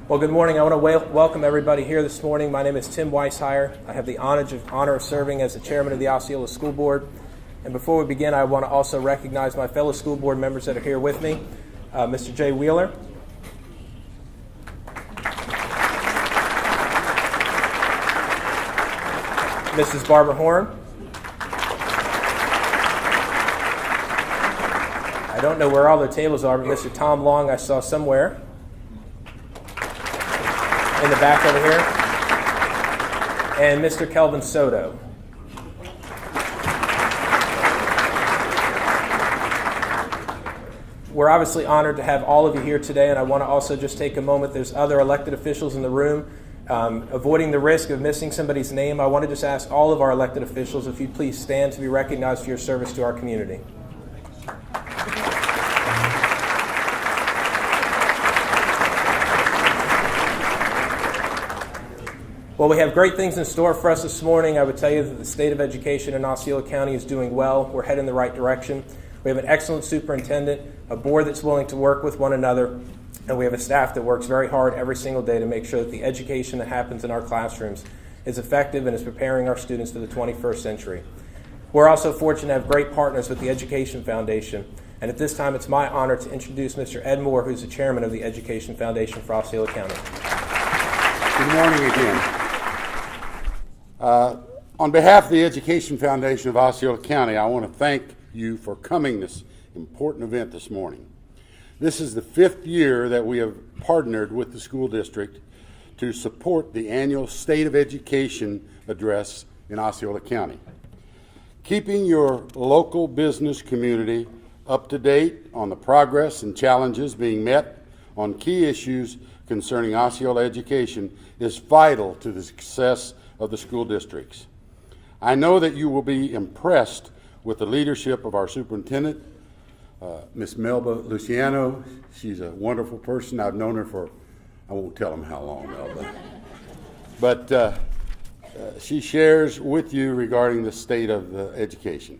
Well, good morning. I want to welcome everybody here this morning. My name is Tim Weishire. I have the honor of serving as the chairman of the Osceola School Board. And before we begin, I want to also recognize my fellow school board members that are here with me. Mr. Jay Wheeler. Mrs. Barbara Horn. I don't know where all their tables are, but Mr. Tom Long I saw somewhere in the back over here, and Mr. Kelvin Soto. We're obviously honored to have all of you here today, and I want to also just take a moment. There's other elected officials in the room. Avoiding the risk of missing somebody's name, I want to just ask all of our elected officials if you'd please stand to be recognized for your service to our community. Well, we have great things in store for us this morning. I would tell you that the state of education in Osceola County is doing well. We're heading in the right direction. We have an excellent superintendent, a board that's willing to work with one another, and we have a staff that works very hard every single day to make sure that the education that happens in our classrooms is effective and is preparing our students for the 21st century. We're also fortunate to have great partners with the Education Foundation, and at this time it's my honor to introduce Mr. Ed Moore, who's the chairman of the Education Foundation for Osceola County. Good morning again. On behalf of the Education Foundation of Osceola County, I want to thank you for coming to this important event this morning. This is the 5th year that we have partnered with the school district to support the annual State of Education address in Osceola County. Keeping your local business community up to date on the progress and challenges being met on key issues concerning Osceola education is vital to the success of the school districts. I know that you will be impressed with the leadership of our superintendent, Miss Melba Luciano. She's a wonderful person. I've known her for, I won't tell them how long, Melba. But she shares with you regarding the state of education.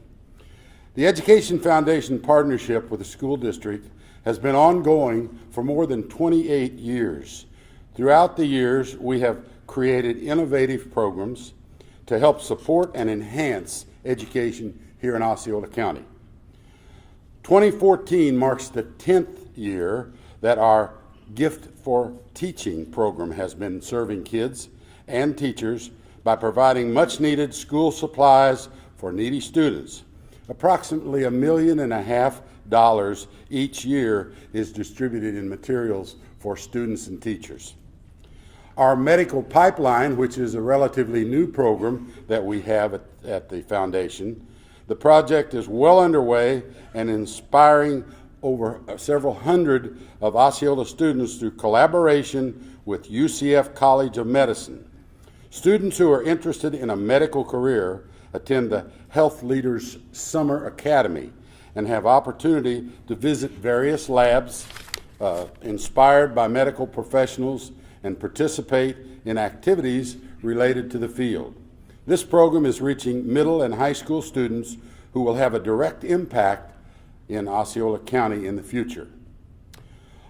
The Education Foundation partnership with the school district has been ongoing for more than 28 years. Throughout the years, we have created innovative programs to help support and enhance education here in Osceola County. 2014 marks the 10th year that our Gift for Teaching program has been serving kids and teachers by providing much-needed school supplies for needy students. Approximately $1.5 million each year is distributed in materials for students and teachers. Our Medical Pipeline, which is a relatively new program that we have at the foundation, the project is well underway and inspiring over several hundred of Osceola students through collaboration with UCF College of Medicine. Students who are interested in a medical career attend the Health Leaders Summer Academy and have opportunity to visit various labs inspired by medical professionals and participate in activities related to the field. This program is reaching middle and high school students who will have a direct impact in Osceola County in the future.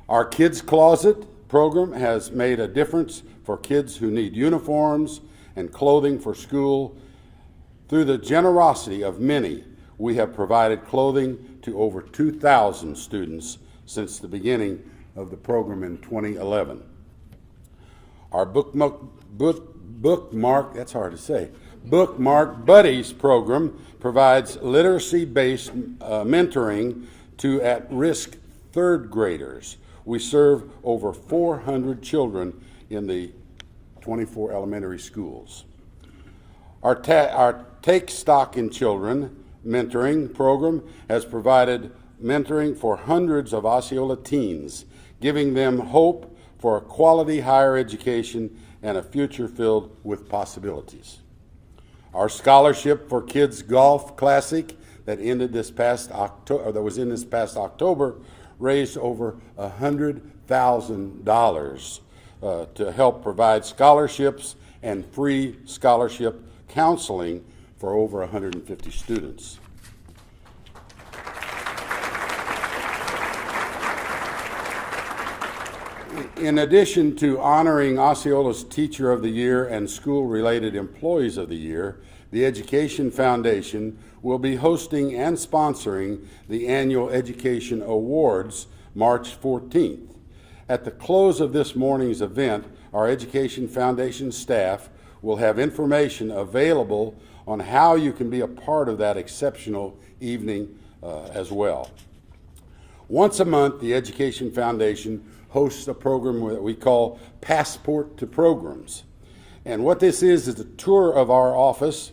Our Kids Closet program has made a difference for kids who need uniforms and clothing for school. Through the generosity of many, we have provided clothing to over 2,000 students since the beginning of the program in 2011. Our Bookmark Buddies program provides literacy-based mentoring to at-risk third graders. We serve over 400 children in the 24 elementary schools. Our Take Stock in Children mentoring program has provided mentoring for hundreds of Osceola teens, giving them hope for a quality higher education and a future filled with possibilities. Our Scholarship for Kids Golf Classic that ended this past October, that was in this past October, raised over $100,000 to help provide scholarships and free scholarship counseling for over 150 students. In addition to honoring Osceola's Teacher of the Year and School-Related Employees of the Year, the Education Foundation will be hosting and sponsoring the annual Education Awards March 14th. At the close of this morning's event, our Education Foundation staff will have information available on how you can be a part of that exceptional evening as well. Once a month, the Education Foundation hosts a program that we call Passport to Programs. And what this is a tour of our office.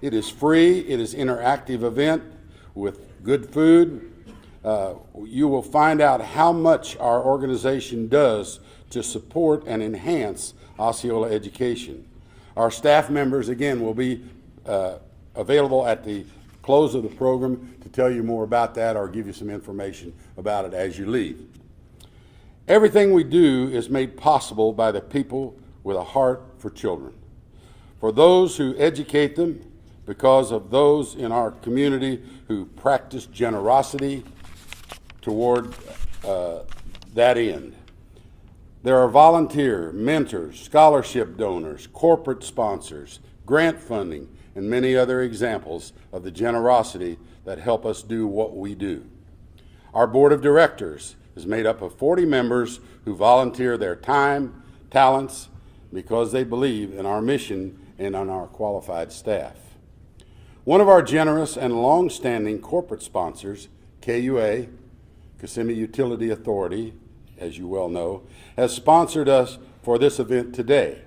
It is free. It is an interactive event with good food. You will find out how much our organization does to support and enhance Osceola education. Our staff members, again, will be available at the close of the program to tell you more about that or give you some information about it as you leave. Everything we do is made possible by the people with a heart for children, for those who educate them, because of those in our community who practice generosity toward that end. There are volunteer, mentors, scholarship donors, corporate sponsors, grant funding, and many other examples of the generosity that help us do what we do. Our board of directors is made up of 40 members who volunteer their time, talents, because they believe in our mission and on our qualified staff. One of our generous and long-standing corporate sponsors, KUA, Kissimmee Utility Authority, as you well know, has sponsored us for this event today.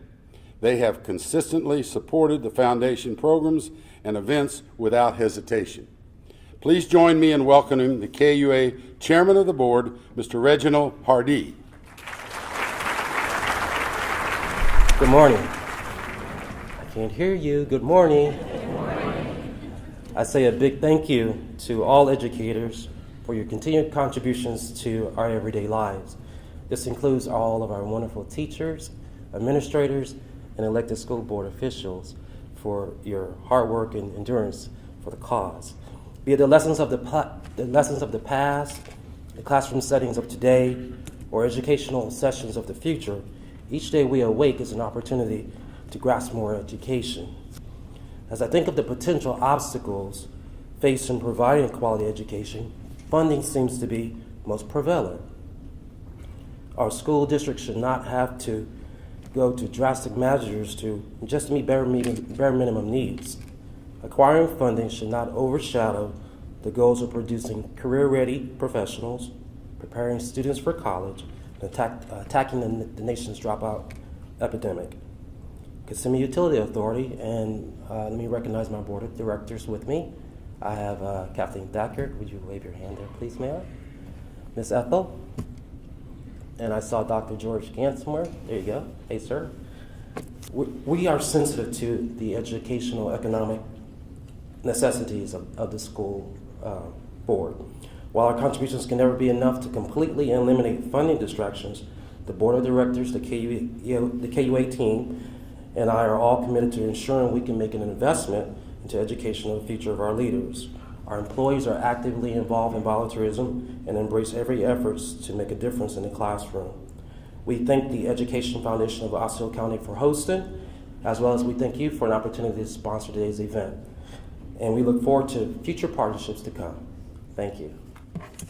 They have consistently supported the foundation programs and events without hesitation. Please join me in welcoming the KUA Chairman of the Board, Mr. Reginald Hardee. Good morning. I can't hear you. Good morning. Good morning. I say a big thank you to all educators for your continued contributions to our everyday lives. This includes all of our wonderful teachers, administrators, and elected school board officials for your hard work and endurance for the cause. Be it the lessons of the past, the classroom settings of today, or educational sessions of the future, each day we awake is an opportunity to grasp more education. As I think of the potential obstacles faced in providing quality education, funding seems to be most prevalent. Our school district should not have to go to drastic measures to just meet bare minimum needs. Acquiring funding should not overshadow the goals of producing career-ready professionals, preparing students for college, and attacking the nation's dropout epidemic. Kissimmee Utility Authority, and let me recognize my board of directors with me. I have Kathleen Thackert. Would you wave your hand there, please, Mayor? Ms. Ethel. And I saw Dr. George Gansmore. There you go. Hey, sir. We are sensitive to the educational economic necessities of the school board. While our contributions can never be enough to completely eliminate funding distractions, the board of directors, the KUA team, and I are all committed to ensuring we can make an investment into education of the future of our leaders. Our employees are actively involved in volunteerism and embrace every effort to make a difference in the classroom. We thank the Education Foundation of Osceola County for hosting, as well as we thank you for an opportunity to sponsor today's event. And we look forward to future partnerships to come. Thank you. First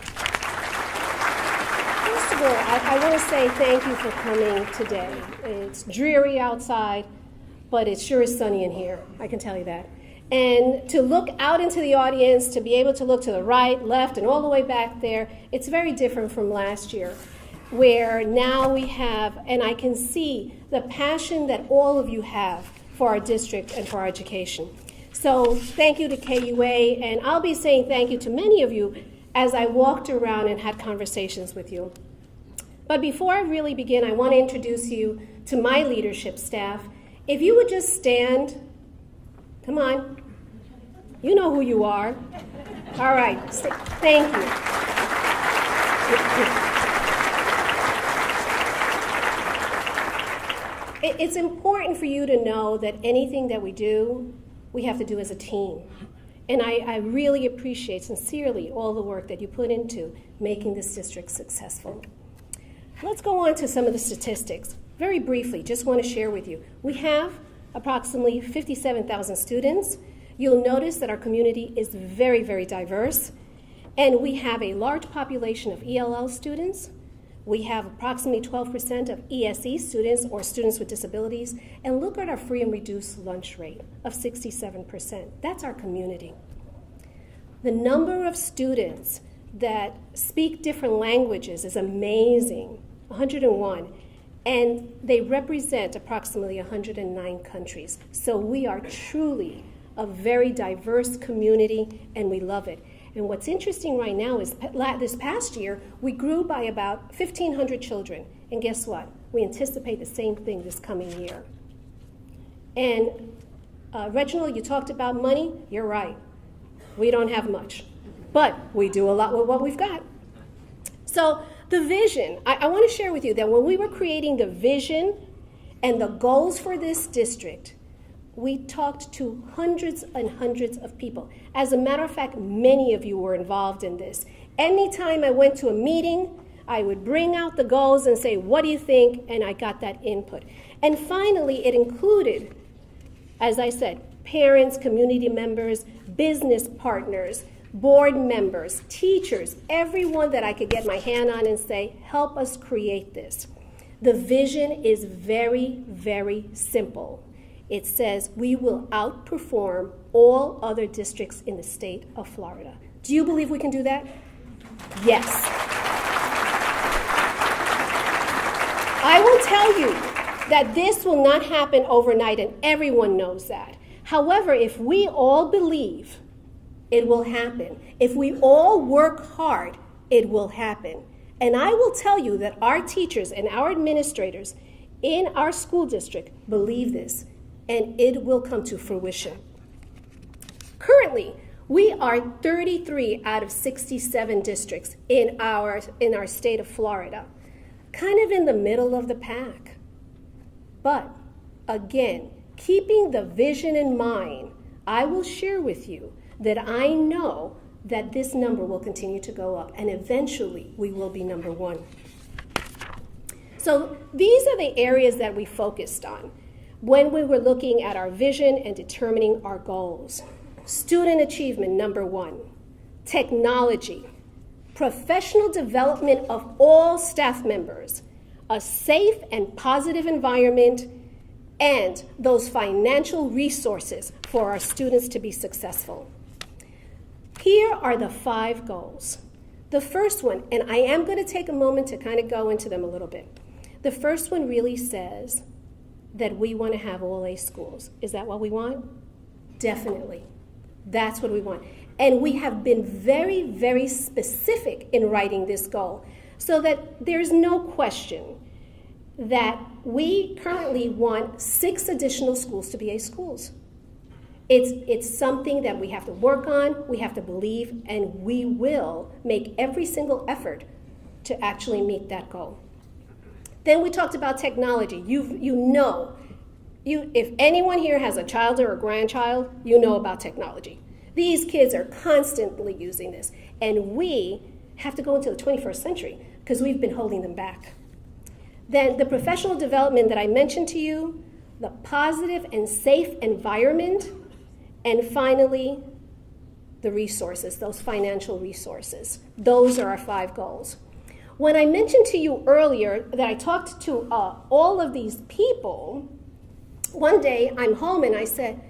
of all, I want to say thank you for coming today. It's dreary outside, but it sure is sunny in here, I can tell you that. And to look out into the audience, to be able to look to the right, left, and all the way back there, it's very different from last year, where now we have, and I can see the passion that all of you have for our district and for our education. So thank you to KUA, and I'll be saying thank you to many of you as I walked around and had conversations with you. But before I really begin, I want to introduce you to my leadership staff. If you would just stand. Come on. You know who you are. All right. Thank you. It's important for you to know that anything that we do, we have to do as a team. And I really appreciate sincerely all the work that you put into making this district successful. let's go on to some of the statistics. Very briefly, just want to share with you. We have approximately 57,000 students. You'll notice that our community is very, very diverse, and we have a large population of ELL students. We have approximately 12% of ESE students, or students with disabilities, and look at our free and reduced lunch rate of 67%. That's our community. The number of students that speak different languages is amazing, 101, and they represent approximately 109 countries. So we are truly a very diverse community, and we love it. And what's interesting right now is this past year, we grew by about 1,500 children. And guess what? We anticipate the same thing this coming year. And Reginald, you talked about money. You're right. We don't have much, but we do a lot with what we've got. So the vision, I want to share with you that when we were creating the vision and the goals for this district, we talked to hundreds and hundreds of people. As a matter of fact, many of you were involved in this. Anytime I went to a meeting, I would bring out the goals and say, what do you think? And I got that input. And finally, it included, as I said, parents, community members, business partners, board members, teachers, everyone that I could get my hand on and say, help us create this. The vision is very, very simple. It says we will outperform all other districts in the state of Florida. Do you believe we can do that? Yes. I will tell you that this will not happen overnight, and everyone knows that. However, if we all believe, it will happen. If we all work hard, it will happen. And I will tell you that our teachers and our administrators in our school district believe this, and it will come to fruition. Currently, we are 33 out of 67 districts in our state of Florida, kind of in the middle of the pack. But again, keeping the vision in mind, I will share with you that I know that this number will continue to go up, and eventually we will be number one. So these are the areas that we focused on when we were looking at our vision and determining our goals. Student achievement, number one. Technology. Professional development of all staff members. A safe and positive environment, and those financial resources for our students to be successful. Here are the 5 goals. The first one, and I am going to take a moment to kind of go into them a little bit. The first one really says that we want to have all A schools. Is that what we want? Definitely. That's what we want. And we have been very, very specific in writing this goal so that there's no question that we currently want 6 additional schools to be A schools. It's something that we have to work on, we have to believe, and we will make every single effort to actually meet that goal. Then we talked about technology. If anyone here has a child or a grandchild, you know about technology. These kids are constantly using this, and we have to go into the 21st century because we've been holding them back. Then the professional development that I mentioned to you, the positive and safe environment, and finally, the resources, those financial resources. Those are our 5 goals. When I mentioned to you earlier that I talked to all of these people, one day I'm home and I said,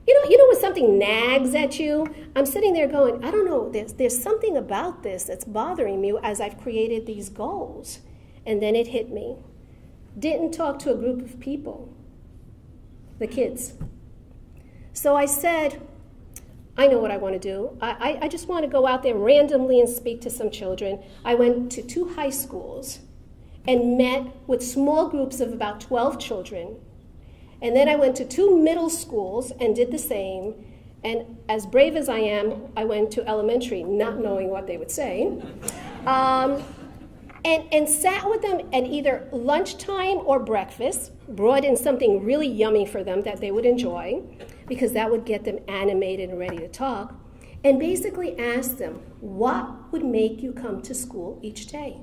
you know when something nags at you? I'm sitting there going, I don't know, there's something about this that's bothering me as I've created these goals. And then it hit me. Didn't talk to a group of people, the kids. So I said, I know what I want to do. I just want to go out there randomly and speak to some children. I went to 2 high schools and met with small groups of about 12 children. And then I went to 2 middle schools and did the same. And as brave as I am, I went to elementary, not knowing what they would say. And sat with them at either lunchtime or breakfast, brought in something really yummy for them that they would enjoy, because that would get them animated and ready to talk, and basically asked them, what would make you come to school each day?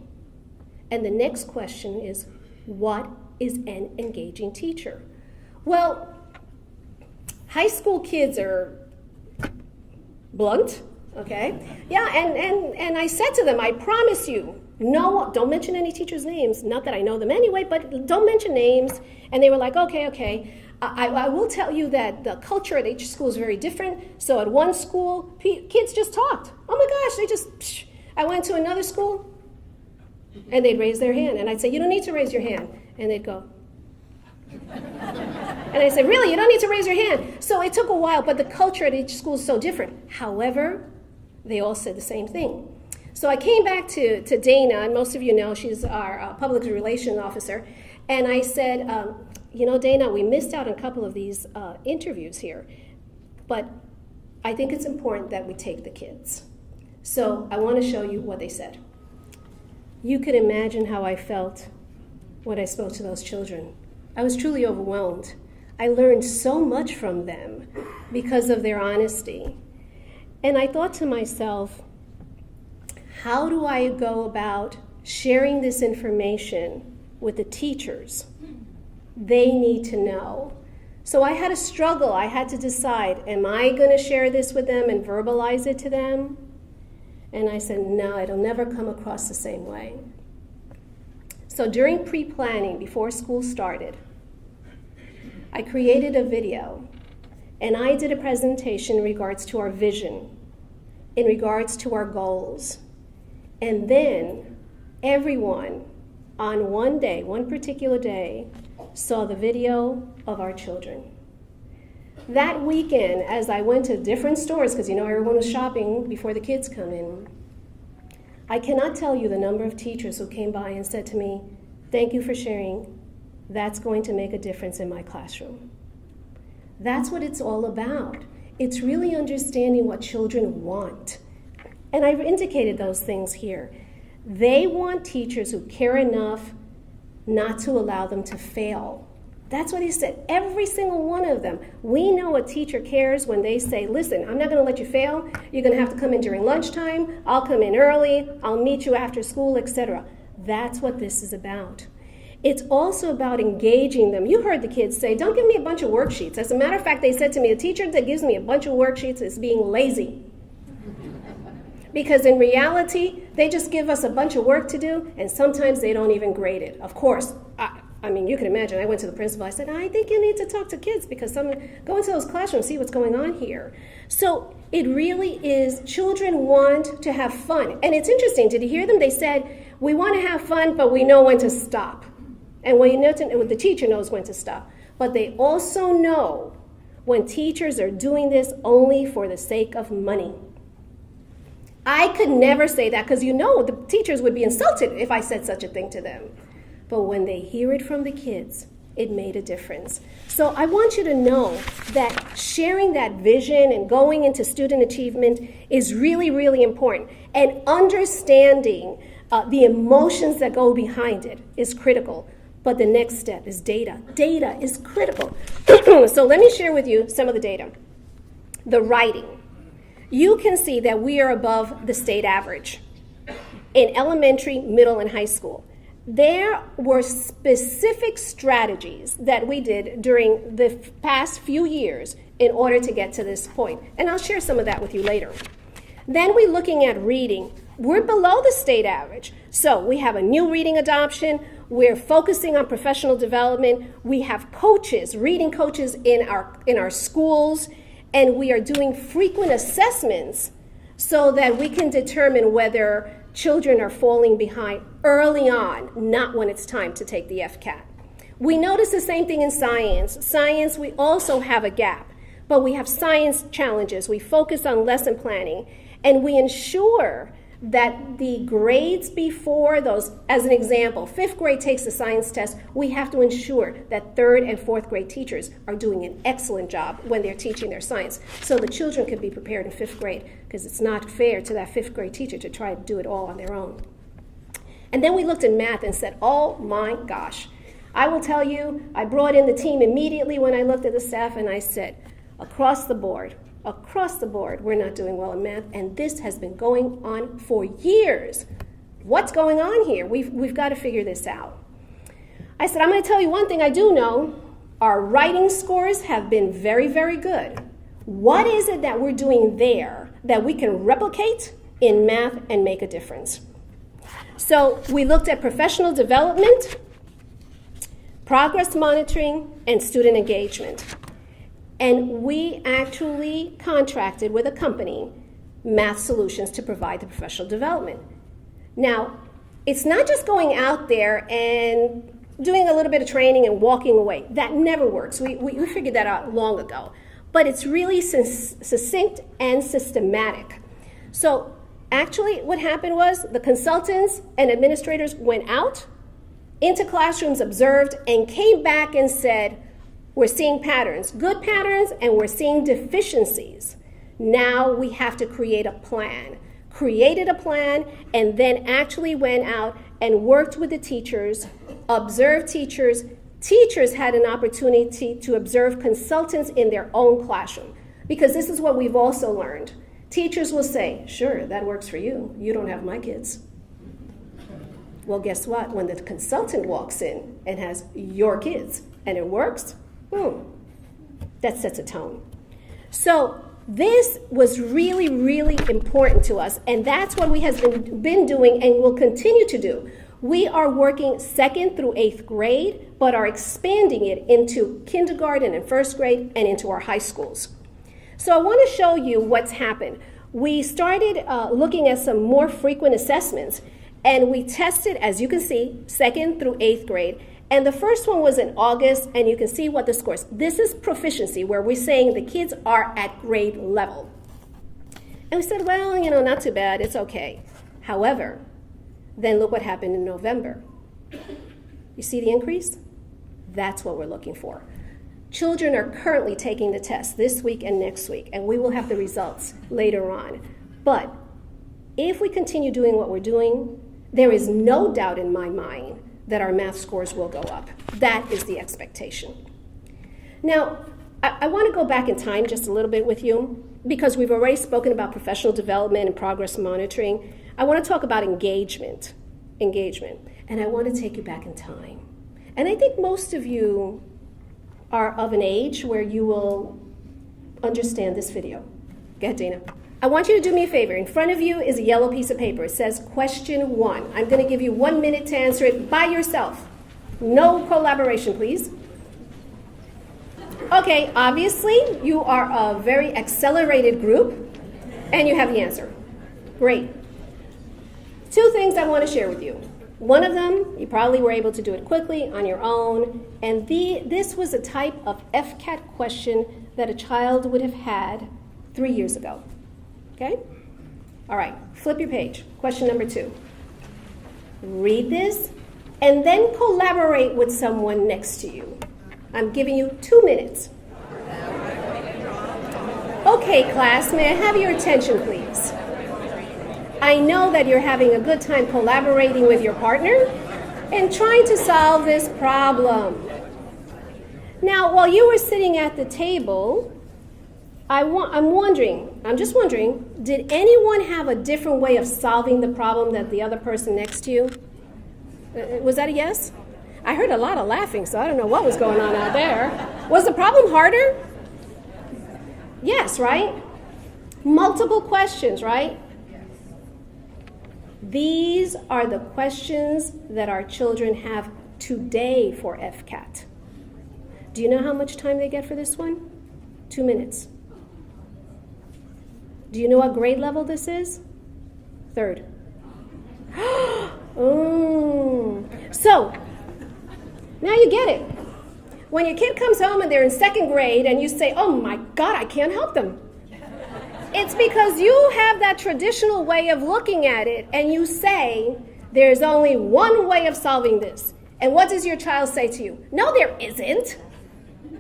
And the next question is, what is an engaging teacher? Well, high school kids are blunt, okay? Yeah, and I said to them, I promise you, no, don't mention any teachers' names. Not that I know them anyway, but don't mention names. And they were like, okay. I will tell you that the culture at each school is very different. So at one school, kids just talked. Oh my gosh, they just, psh. I went to another school, and they'd raise their hand. And I'd say, you don't need to raise your hand. And they'd go. And I said, really, you don't need to raise your hand. So it took a while, but the culture at each school is so different. However, they all said the same thing. So I came back to Dana, and most of you know she's our public relations officer, and I said, Dana, we missed out on a couple of these interviews here, but I think it's important that we take the kids. So I want to show you what they said. You could imagine how I felt when I spoke to those children. I was truly overwhelmed. I learned so much from them because of their honesty. And I thought to myself, how do I go about sharing this information with the teachers? They need to know. So I had a struggle. I had to decide, am I going to share this with them and verbalize it to them? And I said, no, it'll never come across the same way. So during pre-planning, before school started, I created a video, and I did a presentation in regards to our vision, in regards to our goals. And then everyone on one day, one particular day, saw the video of our children. That weekend, as I went to different stores, because everyone was shopping before the kids come in, I cannot tell you the number of teachers who came by and said to me, thank you for sharing. That's going to make a difference in my classroom. That's what it's all about. It's really understanding what children want. And I've indicated those things here. They want teachers who care enough not to allow them to fail. That's what he said, every single one of them. We know a teacher cares when they say, listen, I'm not going to let you fail. You're going to have to come in during lunchtime. I'll come in early. I'll meet you after school, etc. That's what this is about. It's also about engaging them. You heard the kids say, don't give me a bunch of worksheets. As a matter of fact, they said to me, a teacher that gives me a bunch of worksheets is being lazy. Because in reality, they just give us a bunch of work to do, and sometimes they don't even grade it. Of course, you can imagine, I went to the principal, I said, I think you need to talk to kids because go into those classrooms, see what's going on here. So it really is, children want to have fun. And it's interesting, did you hear them? They said, we want to have fun, but we know when to stop. And the teacher knows when to stop. But they also know when teachers are doing this only for the sake of money. I could never say that because the teachers would be insulted if I said such a thing to them. But when they hear it from the kids, it made a difference. So I want you to know that sharing that vision and going into student achievement is really, really important. And understanding the emotions that go behind it is critical. But the next step is data. Data is critical. So let me share with you some of the data. The writing. You can see that we are above the state average in elementary, middle, and high school. There were specific strategies that we did during the past few years in order to get to this point. And I'll share some of that with you later. Then we're looking at reading. We're below the state average. So we have a new reading adoption. We're focusing on professional development. We have coaches, reading coaches in our schools. And we are doing frequent assessments so that we can determine whether children are falling behind early on, not when it's time to take the FCAT. We notice the same thing in science. Science, we also have a gap, but we have science challenges. We focus on lesson planning, and we ensure that the grades before those, as an example, 5th grade takes the science test, we have to ensure that 3rd and 4th grade teachers are doing an excellent job when they're teaching their science, so the children can be prepared in 5th grade, because it's not fair to that 5th grade teacher to try to do it all on their own. And then we looked at math and said, oh my gosh. I will tell you, I brought in the team immediately when I looked at the staff, and I said, across the board, we're not doing well in math, and this has been going on for years. What's going on here? We've got to figure this out. I said, I'm going to tell you one thing I do know. Our writing scores have been very, very good. What is it that we're doing there that we can replicate in math and make a difference? So we looked at professional development, progress monitoring, and student engagement. And we actually contracted with a company, Math Solutions, to provide the professional development. Now, it's not just going out there and doing a little bit of training and walking away. That never works. We figured that out long ago. But it's really succinct and systematic. So actually what happened was the consultants and administrators went out into classrooms, observed, and came back and said, we're seeing patterns, good patterns, and we're seeing deficiencies. Now we have to create a plan. Created a plan, and then actually went out and worked with the teachers, observed teachers. Teachers had an opportunity to observe consultants in their own classroom, because this is what we've also learned. Teachers will say, sure, that works for you. You don't have my kids. Well, guess what? When the consultant walks in and has your kids and it works, that sets a tone. So this was really, really important to us, and that's what we have been doing and will continue to do. We are working 2nd through 8th grade, but are expanding it into kindergarten and 1st grade and into our high schools. So I want to show you what's happened. We started looking at some more frequent assessments, and we tested, as you can see, 2nd through 8th grade. And the first one was in August, and you can see what the scores. This is proficiency, where we're saying the kids are at grade level. And we said, well, not too bad, it's okay. However, then look what happened in November. You see the increase? That's what we're looking for. Children are currently taking the test this week and next week, and we will have the results later on. But if we continue doing what we're doing, there is no doubt in my mind that our math scores will go up. That is the expectation. Now, I want to go back in time just a little bit with you, because we've already spoken about professional development and progress monitoring. I want to talk about engagement, and I want to take you back in time. And I think most of you are of an age where you will understand this video. Go ahead, Dana. I want you to do me a favor. In front of you is a yellow piece of paper. It says question 1. I'm going to give you 1 minute to answer it by yourself. No collaboration, please. Okay, obviously you are a very accelerated group, and you have the answer. Great. 2 things I want to share with you. One of them, you probably were able to do it quickly on your own, and this was a type of FCAT question that a child would have had 3 years ago. Okay? All right, flip your page. Question number 2. Read this, and then collaborate with someone next to you. I'm giving you 2 minutes. Okay, class, may I have your attention, please? I know that you're having a good time collaborating with your partner and trying to solve this problem. Now, while you were sitting at the table, I'm just wondering, did anyone have a different way of solving the problem than the other person next to you? Was that a yes? I heard a lot of laughing, so I don't know what was going on out there. Was the problem harder? Yes, right? Multiple questions, right? These are the questions that our children have today for FCAT. Do you know how much time they get for this one? 2 minutes. Do you know what grade level this is? 3rd. So, now you get it. When your kid comes home and they're in 2nd grade and you say, oh my God, I can't help them. It's because you have that traditional way of looking at it, and you say, there's only one way of solving this. And what does your child say to you? No, there isn't.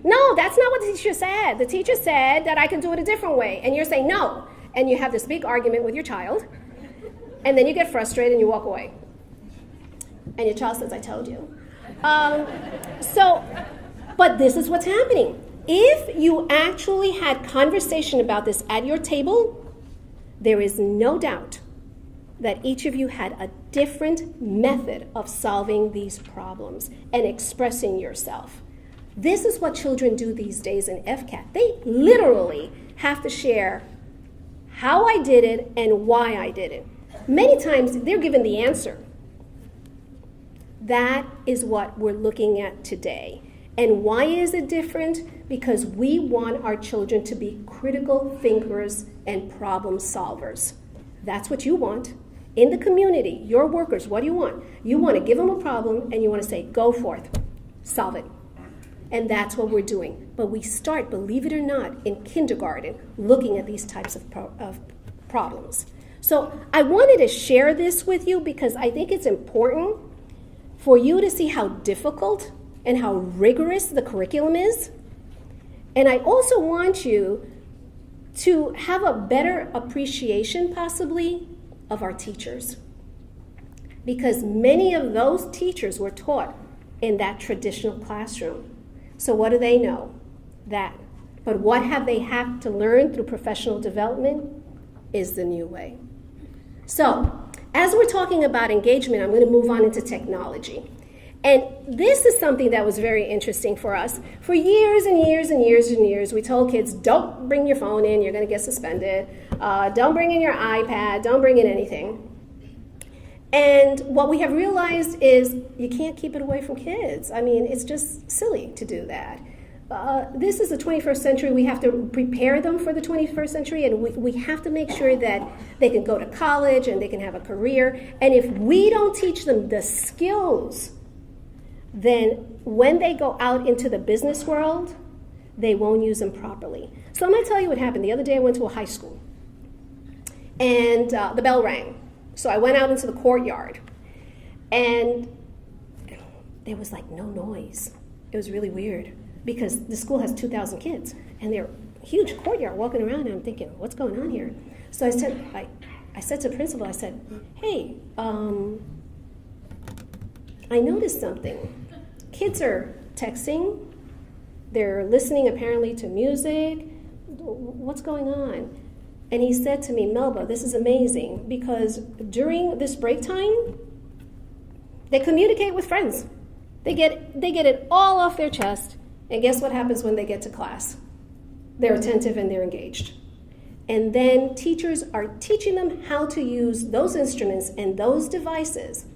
No, that's not what the teacher said. The teacher said that I can do it a different way. And you're saying no. And you have this big argument with your child. And then you get frustrated and you walk away. And your child says, I told you. But this is what's happening. If you actually had conversation about this at your table, there is no doubt that each of you had a different method of solving these problems and expressing yourself. This is what children do these days in FCAT. They literally have to share how I did it and why I did it. Many times they're given the answer. That is what we're looking at today. And why is it different? Because we want our children to be critical thinkers and problem solvers. That's what you want. In the community, your workers, what do you want? You want to give them a problem and you want to say, go forth, solve it. And that's what we're doing. But we start, believe it or not, in kindergarten, looking at these types of problems. So I wanted to share this with you because I think it's important for you to see how difficult and how rigorous the curriculum is. And I also want you to have a better appreciation, possibly, of our teachers. Because many of those teachers were taught in that traditional classroom. So what do they know? That. But what have they had to learn through professional development is the new way. So, as we're talking about engagement, I'm going to move on into technology. And this is something that was very interesting for us. For years and years and years and years, we told kids, don't bring your phone in, you're going to get suspended. Don't bring in your iPad, don't bring in anything. And what we have realized is you can't keep it away from kids. I mean, it's just silly to do that. This is the 21st century. We have to prepare them for the 21st century, and we have to make sure that they can go to college and they can have a career. And if we don't teach them the skills, then when they go out into the business world, they won't use them properly. So I'm going to tell you what happened. The other day I went to a high school, and the bell rang. So I went out into the courtyard, and there was like no noise. It was really weird because the school has 2,000 kids, and they're a huge courtyard walking around, and I'm thinking, what's going on here? So I said to the principal, I said, hey, I noticed something. Kids are texting, they're listening apparently to music. What's going on? And he said to me, Melba, this is amazing because during this break time, they communicate with friends. They get it all off their chest. And guess what happens when they get to class? They're attentive and they're engaged. And then teachers are teaching them how to use those instruments and those devices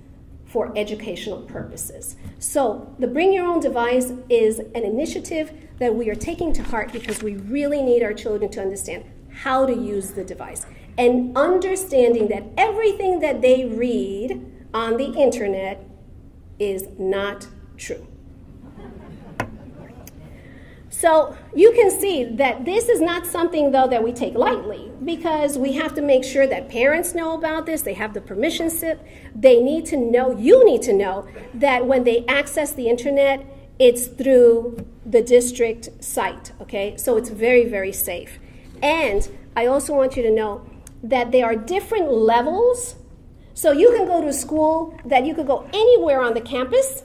for educational purposes. So the Bring Your Own Device is an initiative that we are taking to heart because we really need our children to understand how to use the device and understanding that everything that they read on the internet is not true. So you can see that this is not something, though, that we take lightly because we have to make sure that parents know about this. They have the permission slip. They need to know, you need to know, that when they access the internet, it's through the district site, okay? So it's very, very safe. And I also want you to know that there are different levels. So you can go to a school that you could go anywhere on the campus,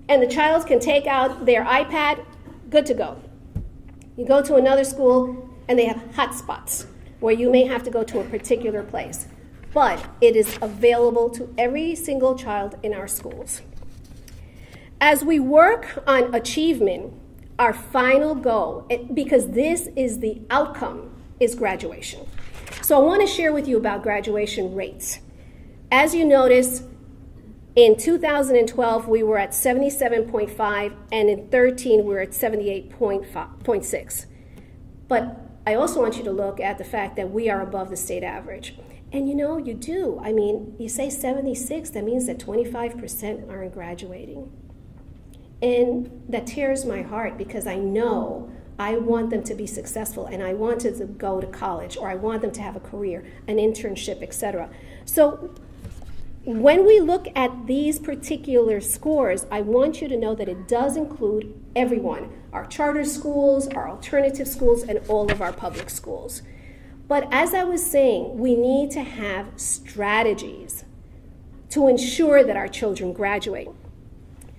and the child can take out their iPad, good to go. You go to another school, and they have hotspots where you may have to go to a particular place. But it is available to every single child in our schools. As we work on achievement, our final goal, because this is the outcome, is graduation. So I want to share with you about graduation rates. As you notice, in 2012, we were at 77.5, and in 13, we were at 78.6. But I also want you to look at the fact that we are above the state average. And you know, you do. I mean, you say 76, that means that 25% aren't graduating. And that tears my heart because I know I want them to be successful, and I want them to go to college, or I want them to have a career, an internship, etc. So when we look at these particular scores, I want you to know that it does include everyone, our charter schools, our alternative schools, and all of our public schools. But as I was saying, we need to have strategies to ensure that our children graduate.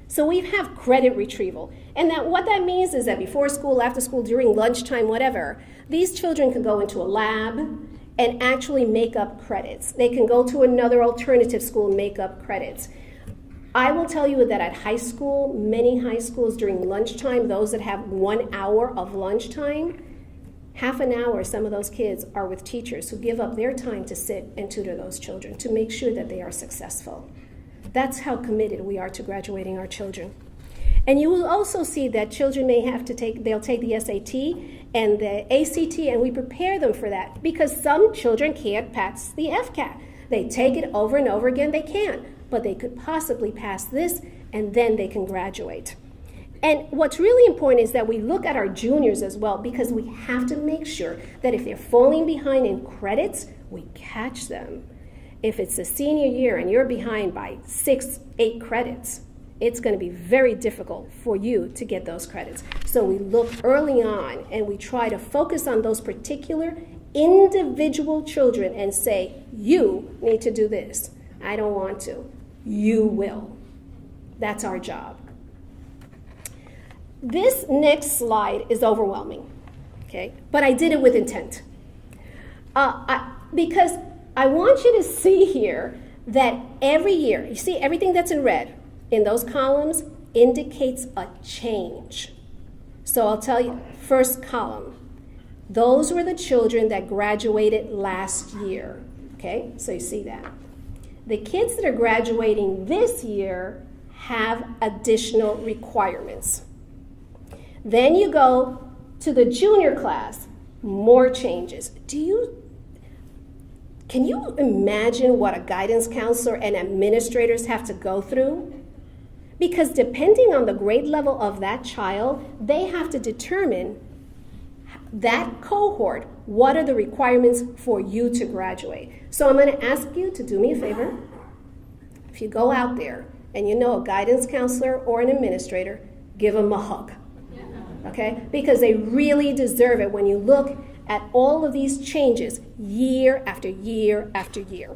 So we have credit retrieval. And what that means is that before school, after school, during lunchtime, whatever, these children can go into a lab and actually make up credits. They can go to another alternative school and make up credits. I will tell you that at high school, many high schools during lunchtime, those that have 1 hour of lunchtime, half an hour, some of those kids are with teachers who give up their time to sit and tutor those children to make sure that they are successful. That's how committed we are to graduating our children. And you will also see that children may have to they'll take the SAT and the ACT, and we prepare them for that because some children can't pass the FCAT. They take it over and over again, they can't, but they could possibly pass this, and then they can graduate. And what's really important is that we look at our juniors as well, because we have to make sure that if they're falling behind in credits, we catch them. If it's a senior year and you're behind by 6, 8 credits, it's going to be very difficult for you to get those credits. So we look early on and we try to focus on those particular individual children and say, you need to do this. I don't want to. You will. That's our job. This next slide is overwhelming, okay? But I did it with intent. Because I want you to see here that every year, you see everything that's in red in those columns indicates a change. So I'll tell you, first column, those were the children that graduated last year, okay? So you see that. The kids that are graduating this year have additional requirements. Then you go to the junior class, more changes. Can you imagine what a guidance counselor and administrators have to go through? Because depending on the grade level of that child, they have to determine that cohort, what are the requirements for you to graduate. So I'm going to ask you to do me a favor. If you go out there and you know a guidance counselor or an administrator, give them a hug. Okay? Because they really deserve it when you look at all of these changes year after year after year.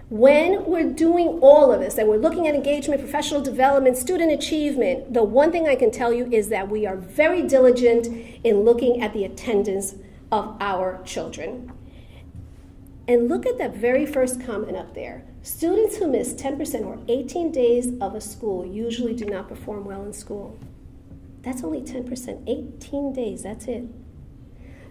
When we're doing all of this and we're looking at engagement, professional development, student achievement, the one thing I can tell you is that we are very diligent in looking at the attendance of our children. And look at that very first comment up there. Students who miss 10% or 18 days of a school usually do not perform well in school. That's only 10%, 18 days, that's it.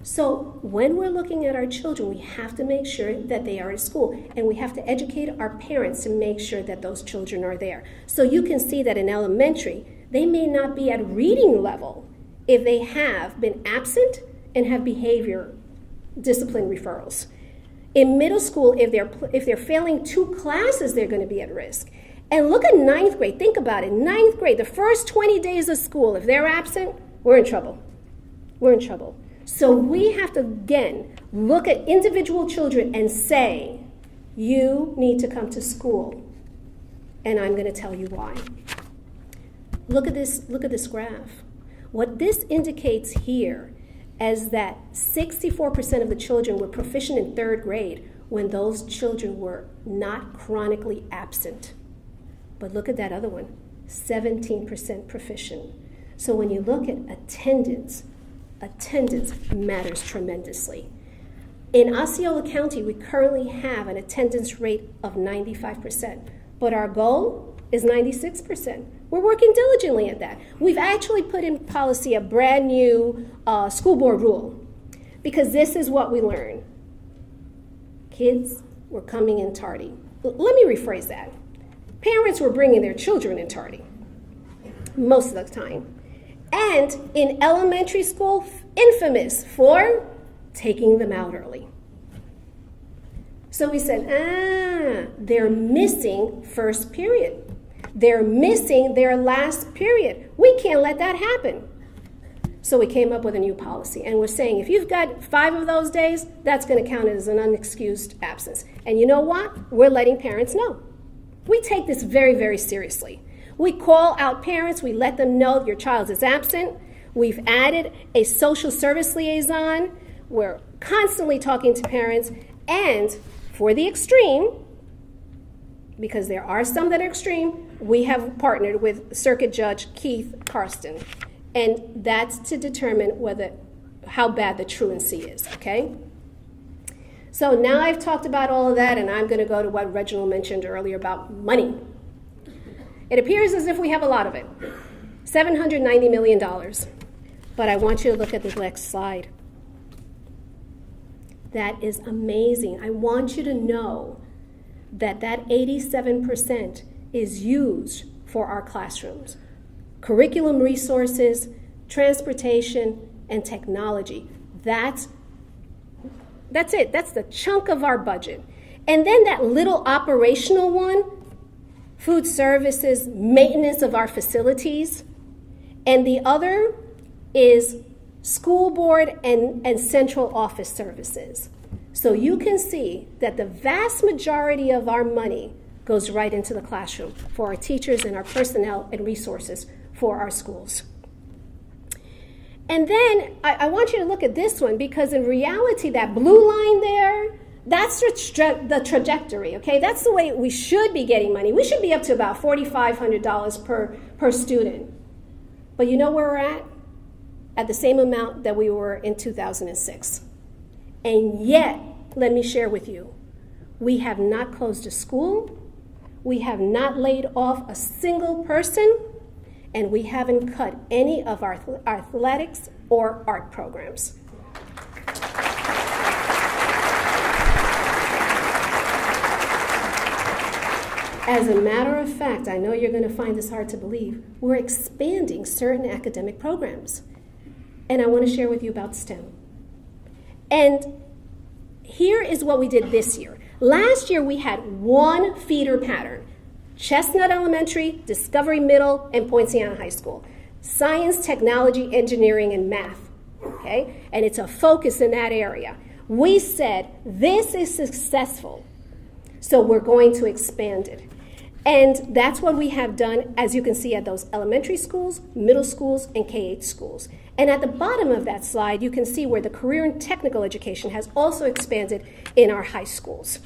So when we're looking at our children, we have to make sure that they are at school, and we have to educate our parents to make sure that those children are there. So you can see that in elementary, they may not be at reading level if they have been absent and have behavior discipline referrals. In middle school, if they're failing 2 classes, they're going to be at risk. And look at 9th grade. Think about it. 9th grade, the first 20 days of school, if they're absent, we're in trouble. We're in trouble. So we have to, again, look at individual children and say, you need to come to school. And I'm going to tell you why. Look at this graph. What this indicates here is that 64% of the children were proficient in 3rd grade when those children were not chronically absent. But look at that other one, 17% proficient. So when you look at attendance matters tremendously. In Osceola County, we currently have an attendance rate of 95%, but our goal is 96%. We're working diligently at that. We've actually put in policy a brand new school board rule, because this is what we learned. Kids were coming in tardy. Let me rephrase that. Parents were bringing their children in tardy, most of the time. And in elementary school, infamous for taking them out early. So we said, they're missing first period. They're missing their last period. We can't let that happen. So we came up with a new policy, and we're saying if you've got 5 of those days, that's going to count as an unexcused absence. And you know what? We're letting parents know. We take this very, very seriously. We call out parents. We let them know your child is absent. We've added a social service liaison. We're constantly talking to parents. And for the extreme, because there are some that are extreme, we have partnered with Circuit Judge Keith Karsten. And that's to determine how bad the truancy is, okay? So now I've talked about all of that, and I'm going to go to what Reginald mentioned earlier about money. It appears as if we have a lot of it, $790 million. But I want you to look at the next slide. That is amazing. I want you to know that 87% is used for our classrooms. Curriculum resources, transportation, and technology. That's it. That's the chunk of our budget. And then that little operational one, food services, maintenance of our facilities, and the other is school board and central office services. So you can see that the vast majority of our money goes right into the classroom for our teachers and our personnel and resources for our schools. And then I want you to look at this one, because in reality, that blue line there, that's the trajectory, okay? That's the way we should be getting money. We should be up to about $4,500 per student. But you know where we're at? At the same amount that we were in 2006. And yet, let me share with you, we have not closed a school, we have not laid off a single person, and we haven't cut any of our athletics or art programs. As a matter of fact, I know you're going to find this hard to believe, we're expanding certain academic programs. And I want to share with you about STEM. And here is what we did this year. Last year, we had one feeder pattern: Chestnut Elementary, Discovery Middle, and Poinciana High School. Science, technology, engineering, and math, okay? And it's a focus in that area. We said, this is successful, so we're going to expand it. And that's what we have done, as you can see, at those elementary schools, middle schools, and K-8 schools. And at the bottom of that slide, you can see where the career and technical education has also expanded in our high schools.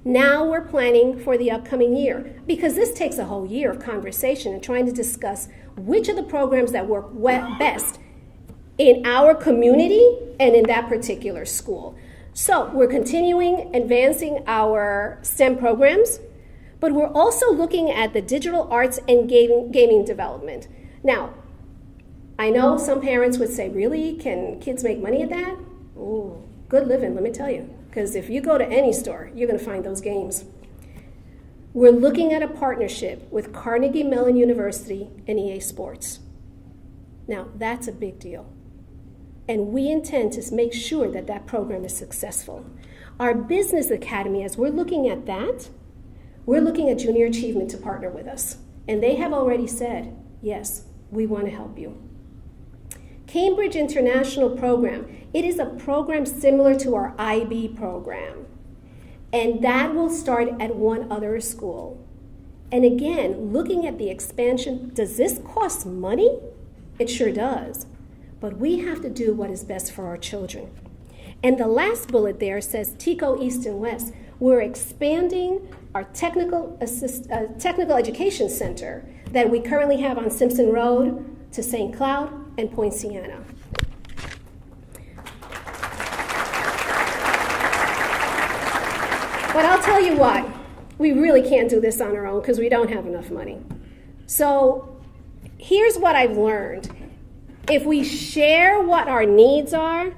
Now we're planning for the upcoming year, because this takes a whole year of conversation and trying to discuss which of the programs that work best in our community and in that particular school. So we're continuing advancing our STEM programs, but we're also looking at the digital arts and gaming development. Now, I know some parents would say, really? Can kids make money at that? Ooh, good living, let me tell you. Because if you go to any store, you're going to find those games. We're looking at a partnership with Carnegie Mellon University and EA Sports. Now, that's a big deal. And we intend to make sure that that program is successful. Our business academy, as we're looking at that, we're looking at Junior Achievement to partner with us. And they have already said, yes, we want to help you. Cambridge International Program. It is a program similar to our IB program. And that will start at one other school. And again, looking at the expansion, does this cost money? It sure does. But we have to do what is best for our children. And the last bullet there says TECO East and West. We're expanding our technical education center that we currently have on Simpson Road to St. Cloud and Poinciana. But I'll tell you what, we really can't do this on our own because we don't have enough money. So here's what I've learned. If we share what our needs are,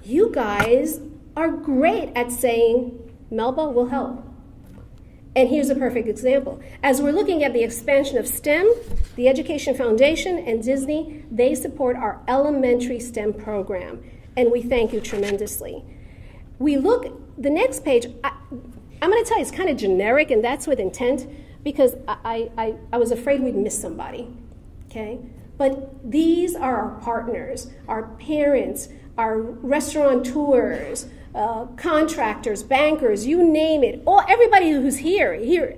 you guys are great at saying, Melba will help. And here's a perfect example. As we're looking at the expansion of STEM, the Education Foundation and Disney, they support our elementary STEM program. And we thank you tremendously. We look, the next page, I'm going to tell you, it's kind of generic, and that's with intent, because I was afraid we'd miss somebody, okay? But these are our partners, our parents, our restaurateurs, contractors, bankers, you name it. Everybody who's here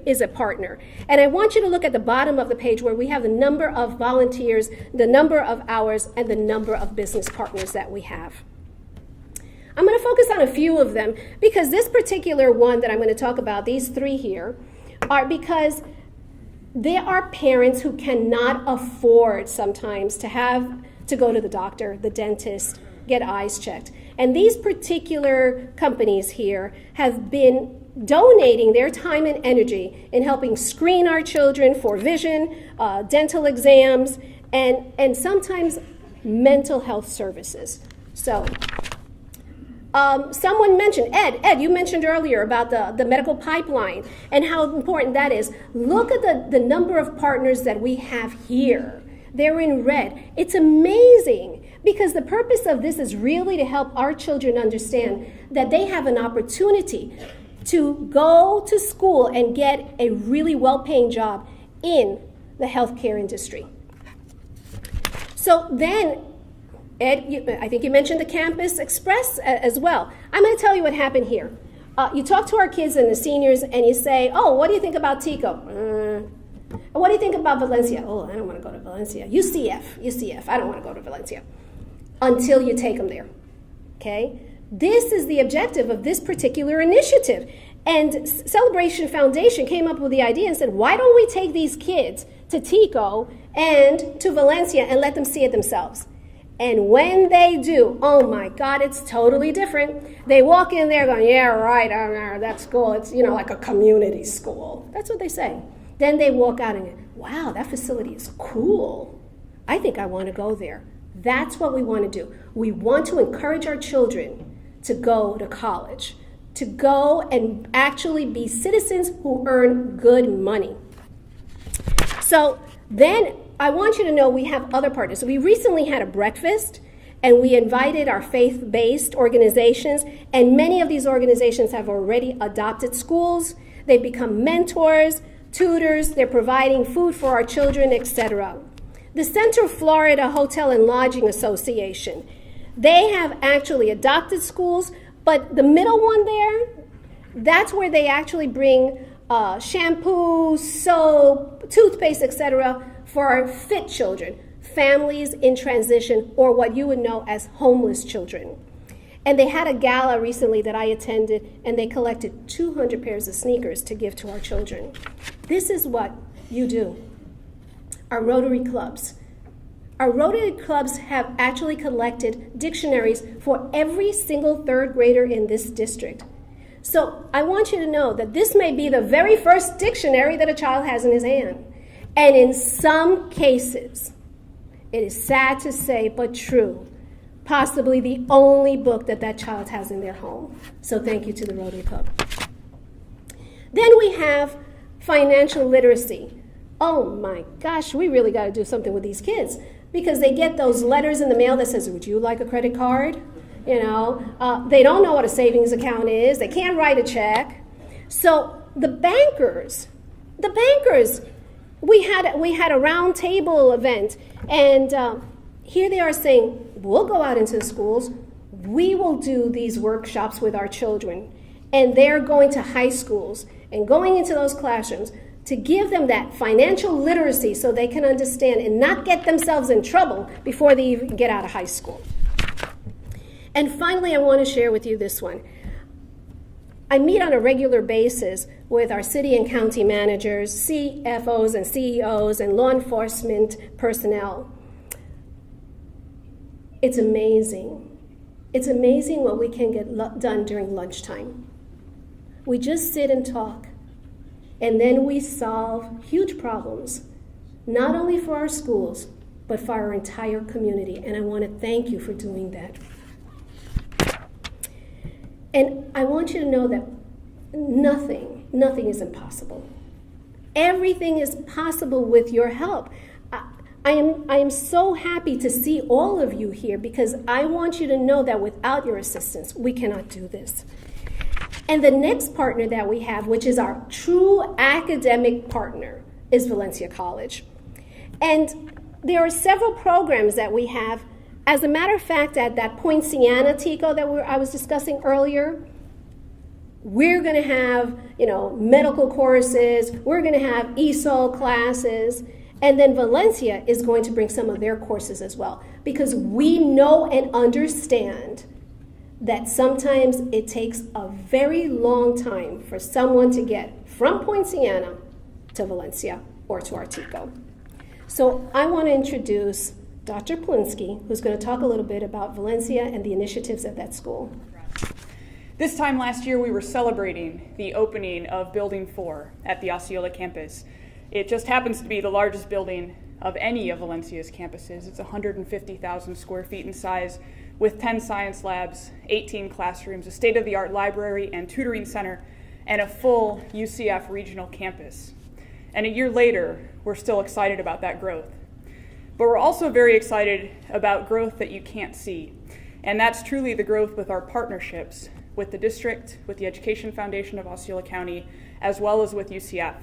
is a partner. And I want you to look at the bottom of the page where we have the number of volunteers, the number of hours, and the number of business partners that we have. I'm going to focus on a few of them because this particular one that I'm going to talk about, these three here, are because there are parents who cannot afford sometimes to have to go to the doctor, the dentist, get eyes checked. And these particular companies here have been donating their time and energy in helping screen our children for vision, dental exams, and sometimes mental health services. So, someone mentioned, Ed, you mentioned earlier about the medical pipeline and how important that is. Look at the number of partners that we have here. They're in red. It's amazing because the purpose of this is really to help our children understand that they have an opportunity to go to school and get a really well-paying job in the healthcare industry. So then, Ed, I think you mentioned the Campus Express as well. I'm going to tell you what happened here. You talk to our kids and the seniors and you say, oh, what do you think about Tico? What do you think about Valencia? Oh, I don't want to go to Valencia. UCF, I don't want to go to Valencia. Until you take them there, okay? This is the objective of this particular initiative. And Celebration Foundation came up with the idea and said, why don't we take these kids to Tico and to Valencia and let them see it themselves? And when they do, oh my God, it's totally different. They walk in there going, yeah, right, that school, it's like a community school. That's what they say. Then they walk out and go, wow, that facility is cool. I think I want to go there. That's what we want to do. We want to encourage our children to go to college, to go and actually be citizens who earn good money. So then I want you to know we have other partners. So we recently had a breakfast and we invited our faith-based organizations, and many of these organizations have already adopted schools. They've become mentors, tutors, they're providing food for our children, etc. The Central Florida Hotel and Lodging Association, they have actually adopted schools, but the middle one there, that's where they actually bring shampoo, soap, toothpaste, etc. for our fit children, families in transition, or what you would know as homeless children. And they had a gala recently that I attended, and they collected 200 pairs of sneakers to give to our children. This is what you do. Our Rotary clubs. Our Rotary clubs have actually collected dictionaries for every single third grader in this district. So I want you to know that this may be the very first dictionary that a child has in his hand. And in some cases, it is sad to say, but true, possibly the only book that that child has in their home. So thank you to the Rotary Club. Then we have financial literacy. Oh my gosh, we really got to do something with these kids because they get those letters in the mail that says, would you like a credit card? They don't know what a savings account is. They can't write a check. So the bankers, we had a round table event, and here they are saying, we'll go out into the schools, we will do these workshops with our children, and they're going to high schools and going into those classrooms to give them that financial literacy so they can understand and not get themselves in trouble before they even get out of high school. And finally, I want to share with you this one. I meet on a regular basis with our city and county managers, CFOs and CEOs, and law enforcement personnel. It's amazing. It's amazing what we can get done during lunchtime. We just sit and talk, and then we solve huge problems, not only for our schools, but for our entire community. And I want to thank you for doing that. And I want you to know that nothing is impossible. Everything is possible with your help. I am so happy to see all of you here because I want you to know that without your assistance, we cannot do this. And the next partner that we have, which is our true academic partner, is Valencia College. And there are several programs that we have. As a matter of fact, at that Poinciana Tico that I was discussing earlier, we're going to have, medical courses. We're going to have ESOL classes. And then Valencia is going to bring some of their courses as well, because we know and understand that sometimes it takes a very long time for someone to get from Poinciana to Valencia or to our Tico. So I want to introduce Dr. Plinsky, who's going to talk a little bit about Valencia and the initiatives at that school. This time last year, we were celebrating the opening of Building 4 at the Osceola campus. It just happens to be the largest building of any of Valencia's campuses. It's 150,000 square feet in size, with 10 science labs, 18 classrooms, a state-of-the-art library and tutoring center, and a full UCF regional campus. And a year later, we're still excited about that growth. But we're also very excited about growth that you can't see. And that's truly the growth with our partnerships with the district, with the Education Foundation of Osceola County, as well as with UCF.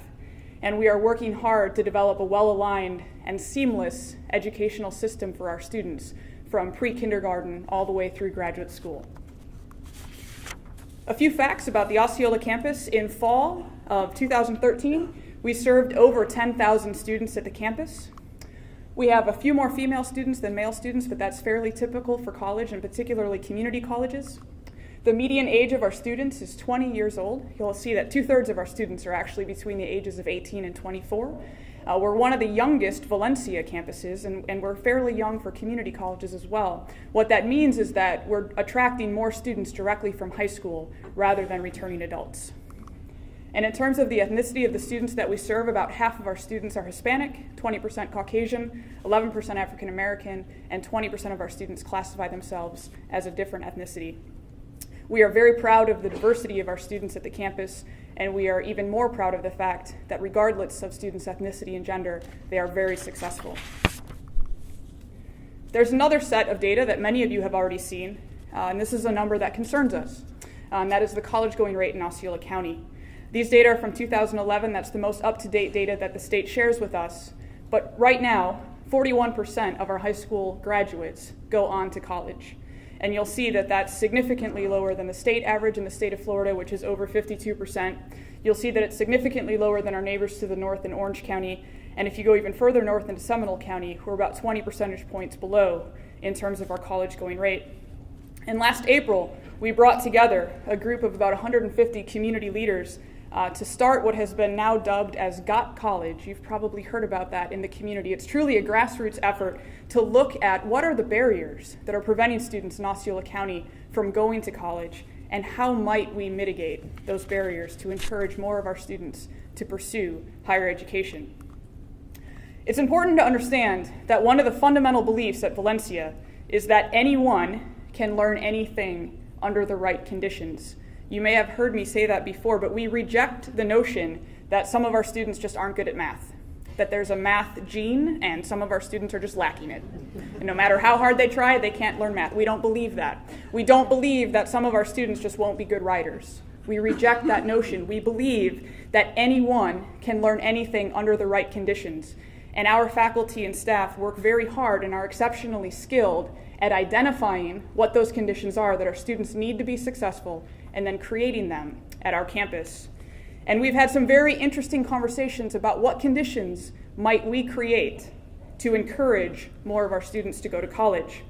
And we are working hard to develop a well-aligned and seamless educational system for our students, from pre-kindergarten all the way through graduate school. A few facts about the Osceola campus. In fall of 2013, we served over 10,000 students at the campus. We have a few more female students than male students, but that's fairly typical for college, and particularly community colleges. The median age of our students is 20 years old. You'll see that 2/3 of our students are actually between the ages of 18 and 24. We're one of the youngest Valencia campuses, and we're fairly young for community colleges as well. What that means is that we're attracting more students directly from high school rather than returning adults. And in terms of the ethnicity of the students that we serve, about half of our students are Hispanic, 20% Caucasian, 11% African American, and 20% of our students classify themselves as a different ethnicity. We are very proud of the diversity of our students at the campus, and we are even more proud of the fact that regardless of students' ethnicity and gender, they are very successful. There's another set of data that many of you have already seen, and this is a number that concerns us, and that is the college-going rate in Osceola County. These data are from 2011. That's the most up-to-date data that the state shares with us. But right now, 41% of our high school graduates go on to college. And you'll see that that's significantly lower than the state average in the state of Florida, which is over 52%. You'll see that it's significantly lower than our neighbors to the north in Orange County. And if you go even further north into Seminole County, we're about 20 percentage points below in terms of our college-going rate. And last April, we brought together a group of about 150 community leaders to start what has been now dubbed as Got College. You've probably heard about that in the community. It's truly a grassroots effort to look at what are the barriers that are preventing students in Osceola County from going to college, and how might we mitigate those barriers to encourage more of our students to pursue higher education. It's important to understand that one of the fundamental beliefs at Valencia is that anyone can learn anything under the right conditions. You may have heard me say that before, but we reject the notion that some of our students just aren't good at math, that there's a math gene and some of our students are just lacking it. And no matter how hard they try, they can't learn math. We don't believe that. We don't believe that some of our students just won't be good writers. We reject that notion. We believe that anyone can learn anything under the right conditions. And our faculty and staff work very hard and are exceptionally skilled at identifying what those conditions are that our students need to be successful, and then creating them at our campus. And we've had some very interesting conversations about what conditions might we create to encourage more of our students to go to college.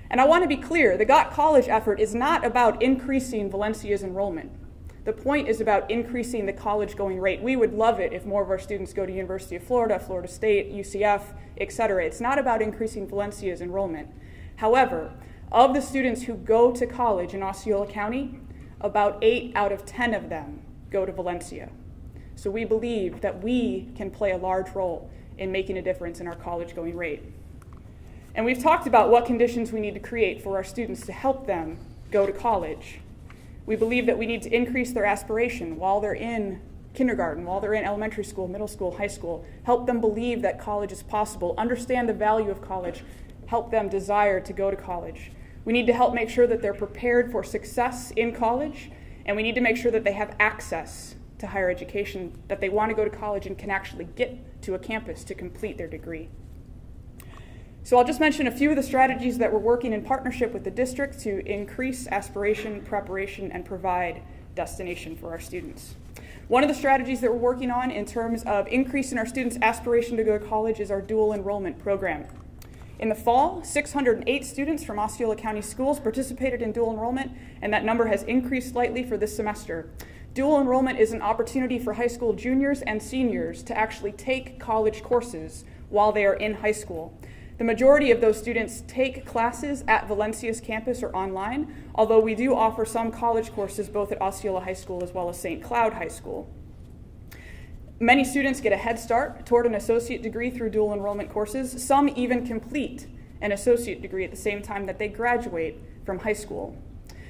And I want to be clear, the Got College effort is not about increasing Valencia's enrollment. The point is about increasing the college-going rate. We would love it if more of our students go to University of Florida, Florida State, UCF, etc. It's not about increasing Valencia's enrollment. However, of the students who go to college in Osceola County, about 8 out of 10 of them go to Valencia. So we believe that we can play a large role in making a difference in our college-going rate. And we've talked about what conditions we need to create for our students to help them go to college. We believe that we need to increase their aspiration while they're in kindergarten, while they're in elementary school, middle school, high school. Help them believe that college is possible, understand the value of college, help them desire to go to college. We need to help make sure that they're prepared for success in college, and we need to make sure that they have access to higher education, that they want to go to college and can actually get to a campus to complete their degree. So I'll just mention a few of the strategies that we're working in partnership with the district to increase aspiration, preparation, and provide destination for our students. One of the strategies that we're working on in terms of increasing our students' aspiration to go to college is our dual enrollment program. In the fall, 608 students from Osceola County schools participated in dual enrollment, and that number has increased slightly for this semester. Dual enrollment is an opportunity for high school juniors and seniors to actually take college courses while they are in high school. The majority of those students take classes at Valencia's campus or online, although we do offer some college courses both at Osceola High School as well as St. Cloud High School. Many students get a head start toward an associate degree through dual enrollment courses. Some even complete an associate degree at the same time that they graduate from high school.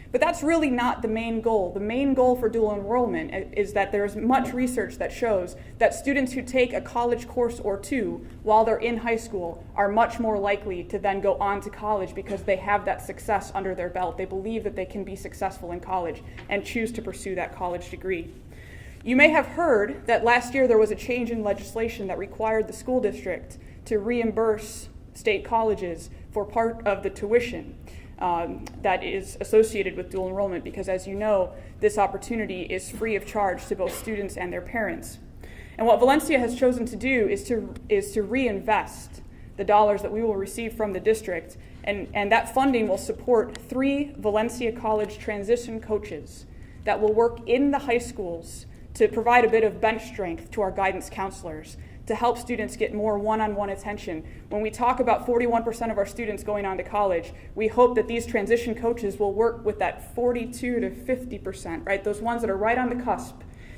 But that's really not the main goal. The main goal for dual enrollment is that there's much research that shows that students who take a college course or two while they're in high school are much more likely to then go on to college because they have that success under their belt. They believe that they can be successful in college and choose to pursue that college degree. You may have heard that last year there was a change in legislation that required the school district to reimburse state colleges for part of the tuition that is associated with dual enrollment, because as you know, this opportunity is free of charge to both students and their parents. And what Valencia has chosen to do is to reinvest the dollars that we will receive from the district, and that funding will support 3 Valencia College transition coaches that will work in the high schools to provide a bit of bench strength to our guidance counselors, to help students get more one-on-one attention. When we talk about 41% of our students going on to college, we hope that these transition coaches will work with that 42 to 50%, right? Those ones that are right on the cusp,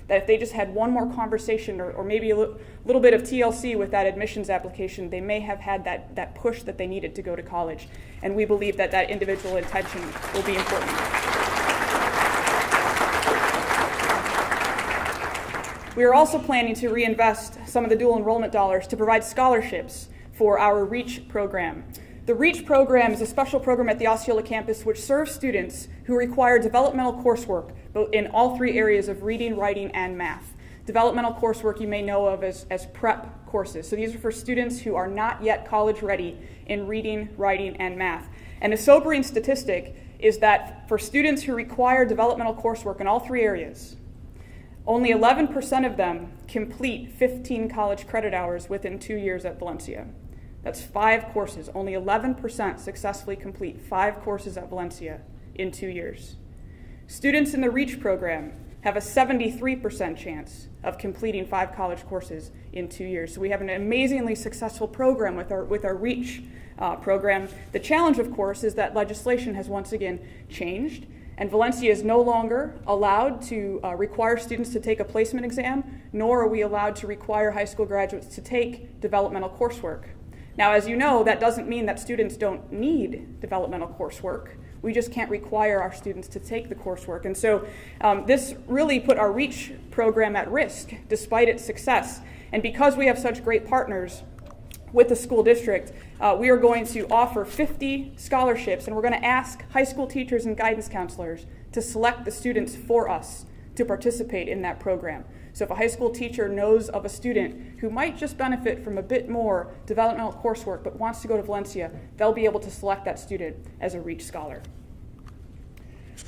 that if they just had one more conversation or maybe a little bit of TLC with that admissions application, they may have had that push that they needed to go to college. And we believe that that individual attention will be important. We are also planning to reinvest some of the dual enrollment dollars to provide scholarships for our REACH program. The REACH program is a special program at the Osceola campus which serves students who require developmental coursework in all 3 areas of reading, writing, and math. Developmental coursework you may know of as prep courses. So these are for students who are not yet college ready in reading, writing, and math. And a sobering statistic is that for students who require developmental coursework in all 3 areas, only 11% of them complete 15 college credit hours within 2 years at Valencia. That's 5 courses. Only 11% successfully complete 5 courses at Valencia in 2 years. Students in the REACH program have a 73% chance of completing 5 college courses in 2 years. So we have an amazingly successful program with our REACH program. The challenge, of course, is that legislation has once again changed, and Valencia is no longer allowed to require students to take a placement exam, nor are we allowed to require high school graduates to take developmental coursework. Now, as you know, that doesn't mean that students don't need developmental coursework. We just can't require our students to take the coursework. And so this really put our REACH program at risk, despite its success. And because we have such great partners with the school district, we are going to offer 50 scholarships, and we're going to ask high school teachers and guidance counselors to select the students for us to participate in that program. So if a high school teacher knows of a student who might just benefit from a bit more developmental coursework but wants to go to Valencia, they'll be able to select that student as a REACH scholar.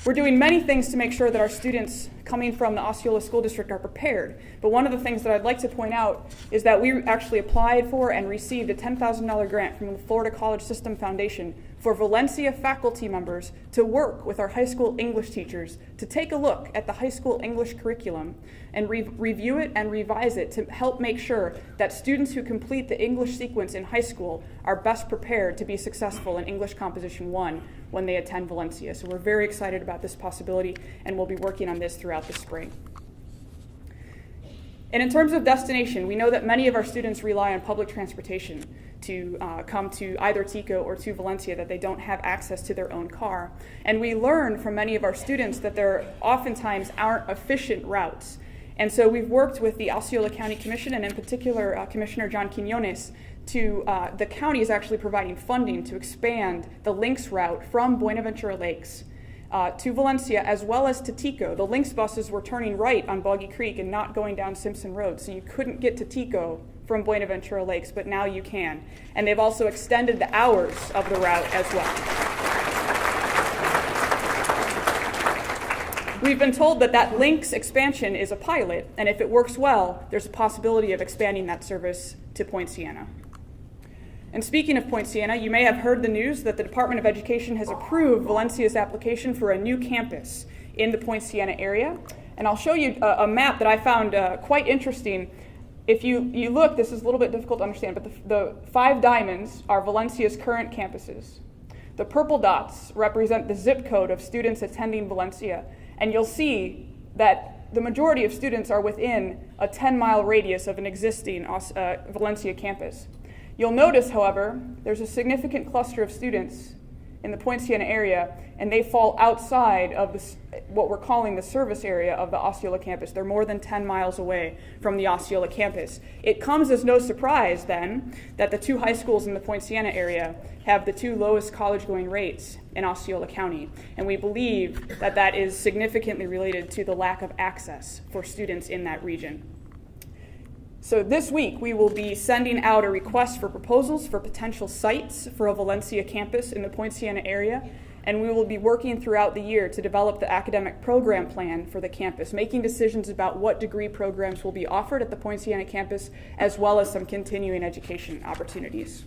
We're doing many things to make sure that our students coming from the Osceola School District are prepared. But one of the things that I'd like to point out is that we actually applied for and received a $10,000 grant from the Florida College System Foundation for Valencia faculty members to work with our high school English teachers to take a look at the high school English curriculum and review it and revise it to help make sure that students who complete the English sequence in high school are best prepared to be successful in English Composition 1 when they attend Valencia. So we're very excited about this possibility, and we'll be working on this throughout the spring. And in terms of destination, we know that many of our students rely on public transportation to come to either TICO or to Valencia, that they don't have access to their own car. And we learn from many of our students that there oftentimes aren't efficient routes. And so we've worked with the Osceola County Commission, and in particular Commissioner John Quinones, the county is actually providing funding to expand the Lynx route from Buenaventura Lakes to Valencia as well as to TICO. The Lynx buses were turning right on Boggy Creek and not going down Simpson Road, so you couldn't get to TICO from Buenaventura Lakes, but now you can. And they've also extended the hours of the route as well. We've been told that Lynx expansion is a pilot, and if it works well, there's a possibility of expanding that service to Point Siena. And speaking of Point Siena, you may have heard the news that the Department of Education has approved Valencia's application for a new campus in the Point Siena area. And I'll show you a map that I found quite interesting. If you look, this is a little bit difficult to understand, but the 5 diamonds are Valencia's current campuses. The purple dots represent the zip code of students attending Valencia, and you'll see that the majority of students are within a 10-mile radius of an existing Valencia campus. You'll notice, however, there's a significant cluster of students in the Poinciana area, and they fall outside of what we're calling the service area of the Osceola campus. They're more than 10 miles away from the Osceola campus. It comes as no surprise, then, that the 2 high schools in the Poinciana area have the 2 lowest college-going rates in Osceola County, and we believe that that is significantly related to the lack of access for students in that region. So this week, we will be sending out a request for proposals for potential sites for a Valencia campus in the Poinciana area, and we will be working throughout the year to develop the academic program plan for the campus, making decisions about what degree programs will be offered at the Poinciana campus, as well as some continuing education opportunities.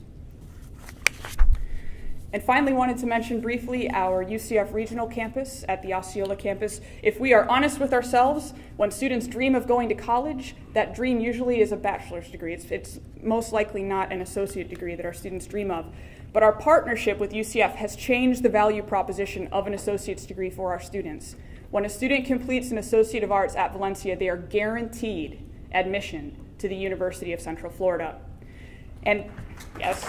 And finally, wanted to mention briefly our UCF regional campus at the Osceola campus. If we are honest with ourselves, when students dream of going to college, that dream usually is a bachelor's degree. It's most likely not an associate degree that our students dream of. But our partnership with UCF has changed the value proposition of an associate's degree for our students. When a student completes an Associate of Arts at Valencia, they are guaranteed admission to the University of Central Florida. And yes.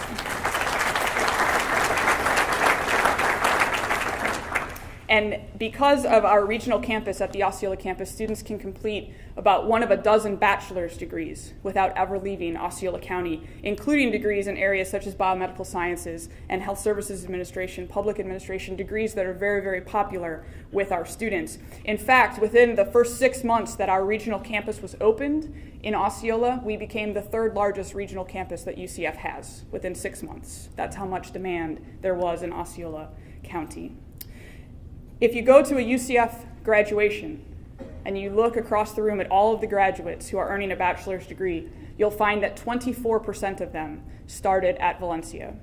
And because of our regional campus at the Osceola campus, students can complete about 1 of a dozen bachelor's degrees without ever leaving Osceola County, including degrees in areas such as biomedical sciences and health services administration, public administration, degrees that are very, very popular with our students. In fact, within the first 6 months that our regional campus was opened in Osceola, we became the 3rd largest regional campus that UCF has within 6 months. That's how much demand there was in Osceola County. If you go to a UCF graduation and you look across the room at all of the graduates who are earning a bachelor's degree, you'll find that 24% of them started at Valencia.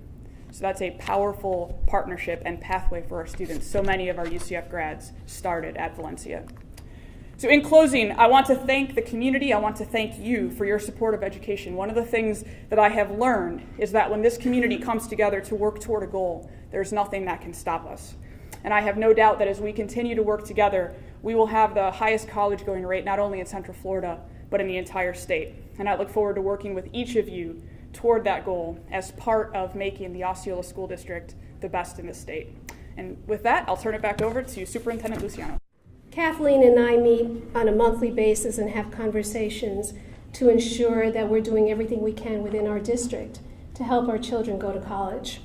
So that's a powerful partnership and pathway for our students. So many of our UCF grads started at Valencia. So in closing, I want to thank the community. I want to thank you for your support of education. One of the things that I have learned is that when this community comes together to work toward a goal, there's nothing that can stop us. And I have no doubt that as we continue to work together, we will have the highest college-going rate, not only in Central Florida, but in the entire state. And I look forward to working with each of you toward that goal as part of making the Osceola School District the best in the state. And with that, I'll turn it back over to Superintendent Luciano. Kathleen and I meet on a monthly basis and have conversations to ensure that we're doing everything we can within our district to help our children go to college.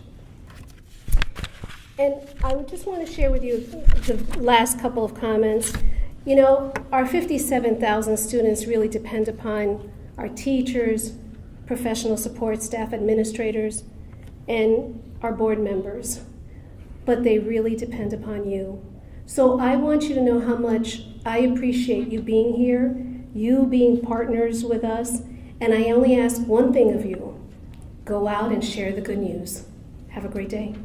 And I would just want to share with you the last couple of comments. You know, our 57,000 students really depend upon our teachers, professional support staff, administrators, and our board members. But they really depend upon you. So I want you to know how much I appreciate you being here, you being partners with us, and I only ask one thing of you: go out and share the good news. Have a great day.